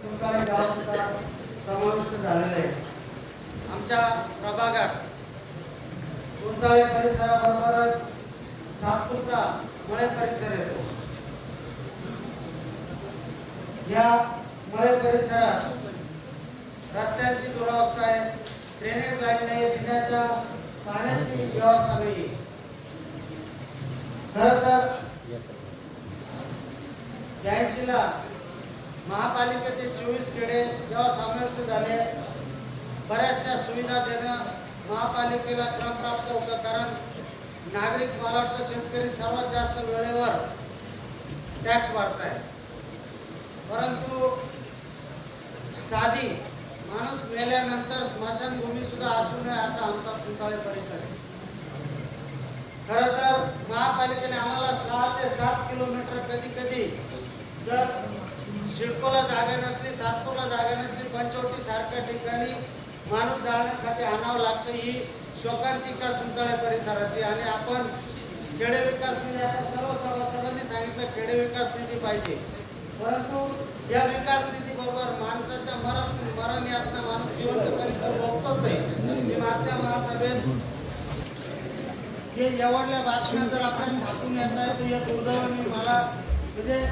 तुमचा गाव सुद्धा समाविष्ट झालेला आहे. आमच्या प्रभागात तुमचा परिसराबरोबरच सातपूरचा मळे परिसर येतो. या मळे परिसरात रस्त्यांची दुरावस्था आहे, ड्रेनेज लाईन नाही, पिण्याच्या पाण्याची व्यवस्था नाही. खरं तर 82ला महापालिकेचे 24 खेडे जेव्हा समाविष्ट झाले, बऱ्याचशा सुविधा देणं महापालिकेला क्रमप्राप्त होतं. कारण नागरिक, मला वाटतं शेतकरी सर्वात जास्त वेळेवर टॅक्स भरताय. परंतु साधी माणूस मेल्यानंतर स्मशानभूमी सुद्धा असू नये असा आमचा तुमचाळे परिसर आहे. खरं तर महापालिकेने आम्हाला 6 ते 7 किलोमीटर कधी कधी जर शिडकोला जागा नसली, सातपूरला जागा नसली, पंचवटी सारख्या ठिकाणी माणूस जाळण्यासाठी आणावं लागतं. ही शोकांतिका तुमचाळे परिसराची. आणि आपण खेडे विकास निधी, आपण सर्व सभासदांनी सांगितलं खेडे विकास निधी पाहिजे. परंतु या विकास निधी बरोबर माणसाच्या मरण यातना माणूस जिवंतपणे तर बघतोच आहे. मी मागच्या महासभेत हे एवढल्या बातम्या जर आपण छापून येत आहे तर या दुर्दैवाने मला म्हणजे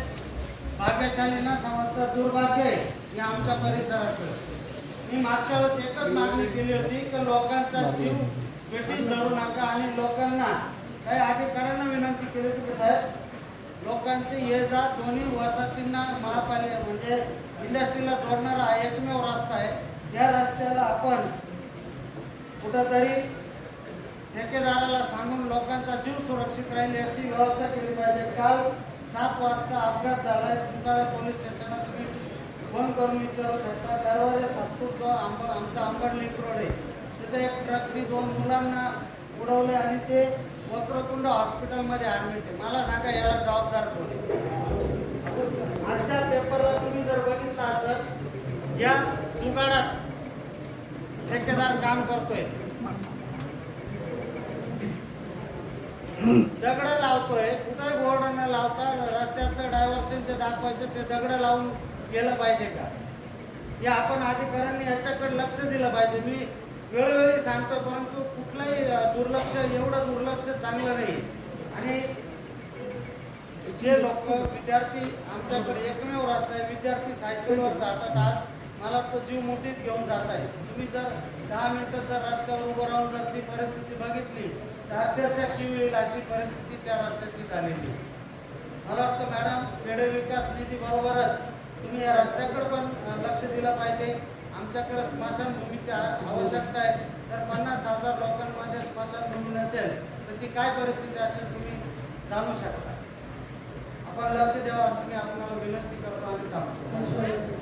भाग्यशाली न समजता दुर्भाग्य आहे या आमच्या परिसराचं. मी मागच्या वेळेस एकच मागणी केली होती की लोकांचा जीव भेटीस धरू नका. आणि लोकांना काही अधिकाऱ्यांना विनंती केली होती की साहेब, लोकांचे ये जा दोन्ही वसाहतींना महापालिका म्हणजे इंडस्ट्रीला जोडणारा हा एकमेव रस्ता आहे. या रस्त्याला आपण कुठंतरी ठेकेदाराला सांगून लोकांचा जीव सुरक्षित राहील याची व्यवस्था केली पाहिजे. काल 7 वाजता अपघात झालाय. तुमचा पोलीस स्टेशनला तुम्ही फोन करून विचारू शकता. दरवाजे सातपूर जो आमचा अंबरली रोड आहे तिथे एक ट्रकनी 2 मुलांना उडवले आणि ते वक्रकुंड हॉस्पिटलमध्ये ॲडमिट आहे. मला सांगा याला जबाबदार कोण आहे? आजच्या पेपरला तुम्ही जर बघितलं असेल, या जुगाडात ठेकेदार काम करतोय, दगड लावतोय. कुठे बोर्ड न लावता रस्त्याचं डायव्हर्शन जे दाखवायचं ते दगड लावून गेलं पाहिजे का? हे आपण अधिकाऱ्यांनी याच्याकडे लक्ष दिलं पाहिजे. मी वेळोवेळी सांगतो, परंतु कुठलंही दुर्लक्ष, एवढं दुर्लक्ष चांगलं नाही. आणि जे लोक विद्यार्थी आमच्याकडे एकमेव रस्ता आहे, विद्यार्थी सायकलवर जातात. आज मला तो जीव मुठीत घेऊन जात आहे. तुम्ही जर 10 मिनिटं जर रस्त्यावर उभं राहून जर ती परिस्थिती बघितली तर अक्षरशः जीव येईल अशी परिस्थिती त्या रस्त्याची झालेली. मला वाटतं मॅडम, खेडे विकास निधी बरोबरच तुम्ही या रस्त्याकडे पण लक्ष दिलं पाहिजे. आमच्याकडे स्मशानभूमीची आवश्यकता आहे. तर 50,000 लोकांमध्ये स्मशानभूमी नसेल तर ती काय परिस्थिती असेल तुम्ही जाणू शकता. आपण लक्ष द्यावं असं मी आपल्याला विनंती करतो आणि थांबतो.